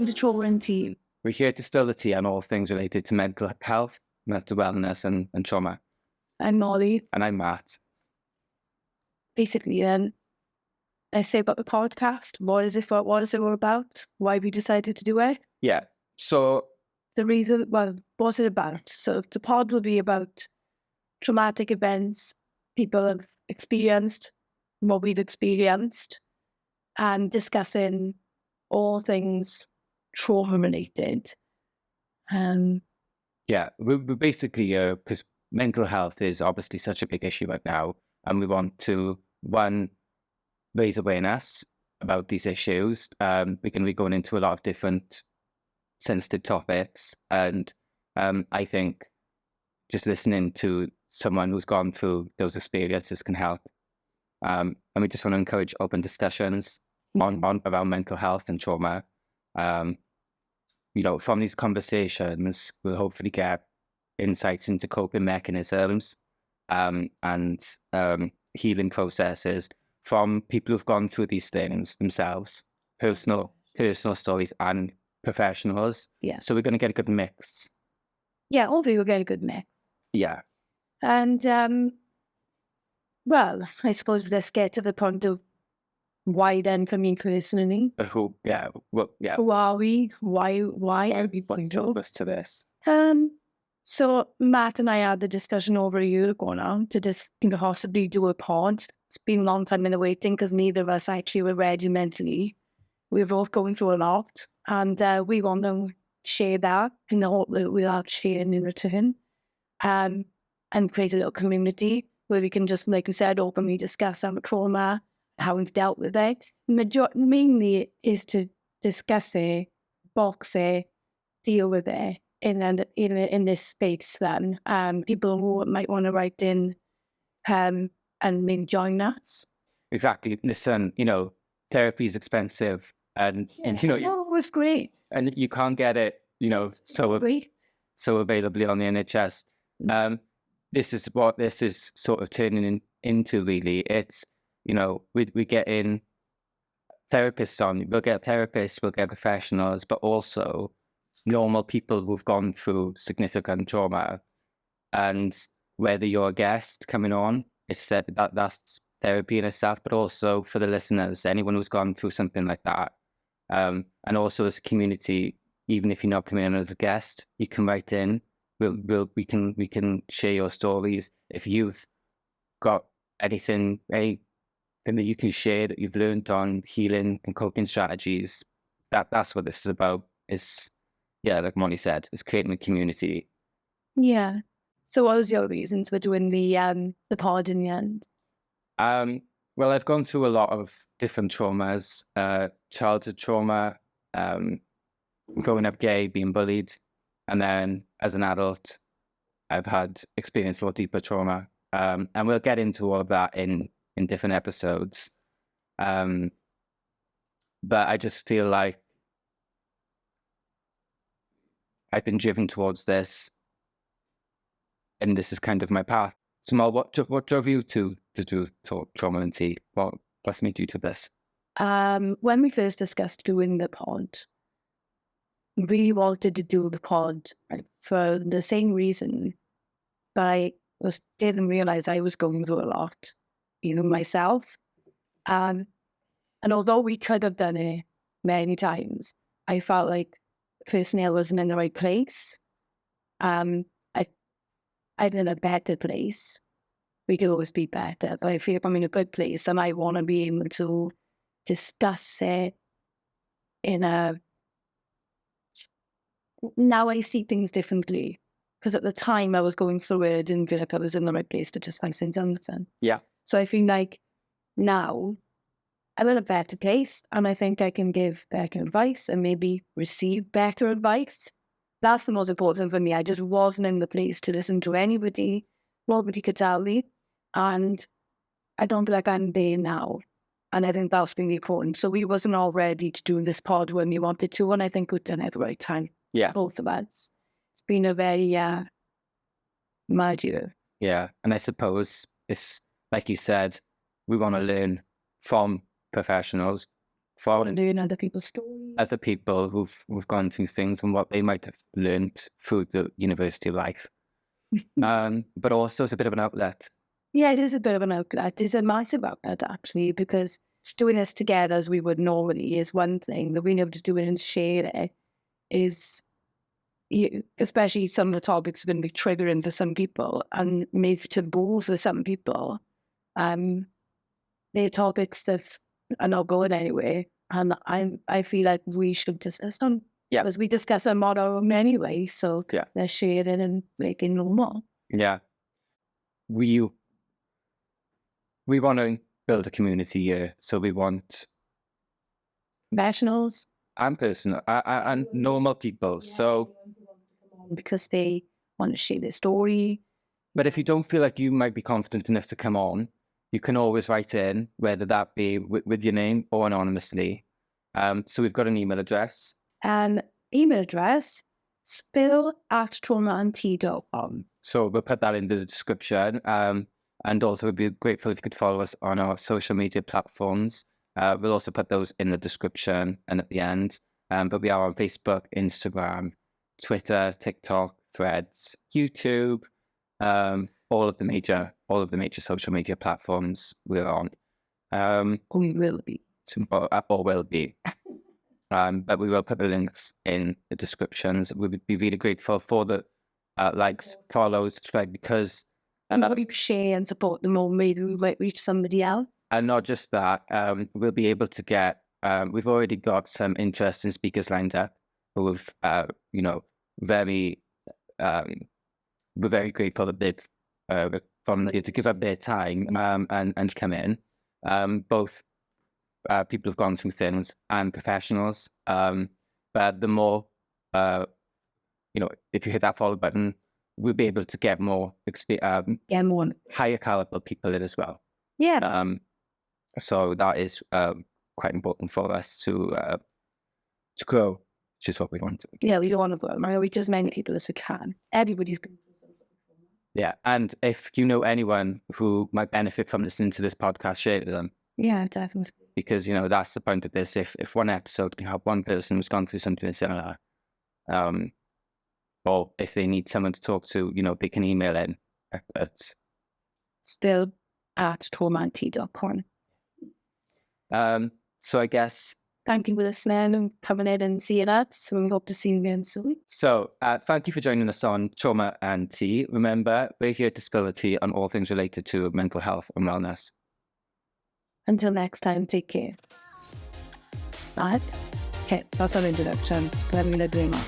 Welcome to Trauma and Team. We're here to spill the tea on all things related to mental health, mental wellness, and trauma. I'm Molly. And I'm Matt. Basically, then, I say about the podcast. What is it all about? Why we decided to do it? Yeah. So the reason, what's it about? So the pod will be about traumatic events people have experienced, what we've experienced, and discussing all things trauma related. Yeah, we're basically because mental health is obviously such a big issue right now, and we want to raise awareness about these issues. We're going to be going into a lot of different sensitive topics, and I think just listening to someone who's gone through those experiences can help. And we just want to encourage open discussions on around mental health and trauma. From these conversations, we'll hopefully get insights into coping mechanisms and healing processes from people who've gone through these things themselves, personal stories and professionals. Yeah. So we're going to get a good mix. Yeah, hopefully we'll get a good mix. Yeah. And, I suppose let's get to the point of why then for me personally. Who are we? Why are we drove us to this? So Matt and I had the discussion over a year ago now to just possibly do a pod. It's been a long time in the waiting because neither of us actually were ready mentally. We're both going through a lot, and we want to share that in the hope that we'll have sharing in return, and create a little community where we can just, like you said, openly discuss our trauma, how we've dealt with it. Mainly is to discuss it, box it, deal with it in this space. Then people who might want to write in and maybe join us. Exactly. Listen, therapy is expensive, and it was great, and you can't get it, so availably on the NHS. This is what this is sort of turning into. Really, it's we get in therapists on. We'll get therapists, we'll get professionals, but also normal people who've gone through significant trauma. And whether you're a guest coming on, it's said that's therapy in itself, but also for the listeners, anyone who's gone through something like that. And also as a community, even if you're not coming in as a guest, you can write in. We can share your stories. If you've got anything that you can share that you've learned on healing and coping strategies, that's what this is about. Like Molly said, it's creating a community. Yeah. So what was your reasons for doing the pod in the end? Well, I've gone through a lot of different traumas, childhood trauma, growing up gay, being bullied. And then as an adult, I've experienced more deeper trauma. And we'll get into all of that in different episodes. But I just feel like I've been driven towards this, and this is kind of my path. So Moll, what drove you to do trauma and tea? What made you do this? When we first discussed doing the pod, we wanted to do the pod for the same reason, but I didn't realize I was going through a lot, myself. And although we could have done it many times, I felt like personally I wasn't in the right place. I'm in a better place. We could always be better, but I feel I'm in a good place, and I want to be able to discuss it now I see things differently, because at the time I was going through it, I didn't feel like I was in the right place to discuss things. Yeah. So I feel like now I'm in a better place, and I think I can give better advice and maybe receive better advice. That's the most important for me. I just wasn't in the place to listen to anybody. Nobody could tell me. And I don't feel like I'm there now. And I think that's really important. So we wasn't all ready to do this pod when we wanted to. And I think we've done it at the right time. Yeah. Both of us. It's been a very mad year. Yeah. And I suppose it's, like you said, we want to learn from professionals, from learn other people's stories. other people who've gone through things and what they might have learned through the university life. But also it's a bit of an outlet. Yeah, it is a bit of an outlet. It's a massive outlet, actually, because doing this together as we would normally is one thing, but being able to do it and share it is, especially some of the topics are going to be triggering for some people and maybe taboo for some people. They're topics that are not going anywhere. And I feel like we should discuss them. Yeah. Because we discuss them on our own anyway. So Yeah. they're sharing and making normal. Yeah. We want to build a community here. So we want Professionals. And personal and normal people. Yeah, so because they want to share their story. But if you don't feel like you might be confident enough to come on, you can always write in, whether that be with your name or anonymously. So we've got an email address. An email address, spill@traumaandtea.com. So we'll put that in the description. And also we'd be grateful if you could follow us on our social media platforms. We'll also put those in the description and at the end. But we are on Facebook, Instagram, Twitter, TikTok, Threads, YouTube, all of the major social media platforms we're on. We will be. Or will be. But we will put the links in the descriptions. We would be really grateful for the likes, follows, subscribe, because we share and support them, or maybe we might reach somebody else. And not just that, we'll be able to get. We've already got some interesting speakers lined up who have, very. We're very grateful that they've volunteered to give up their time and come in. Both people who've gone through things and professionals. But the more, if you hit that follow button, we'll be able to get more higher caliber people in as well. Yeah. So that is quite important for us to grow, which is what we want. Yeah, we don't want to grow. We reach as many people as we can. Everybody's been through some sort of trauma. Yeah, and if you know anyone who might benefit from listening to this podcast, share it with them. Yeah, definitely. Because that's the point of this. If one episode can help one person who's gone through something similar, or if they need someone to talk to, they can email in at spill@traumaandtea.com. So I guess. Thank you for listening and coming in and seeing us. We hope to see you again soon. So thank you for joining us on Trauma and Tea. Remember, we're here to spill the tea on all things related to mental health and wellness. Until next time, take care. Bye. Okay, that's our introduction. Let me let you know.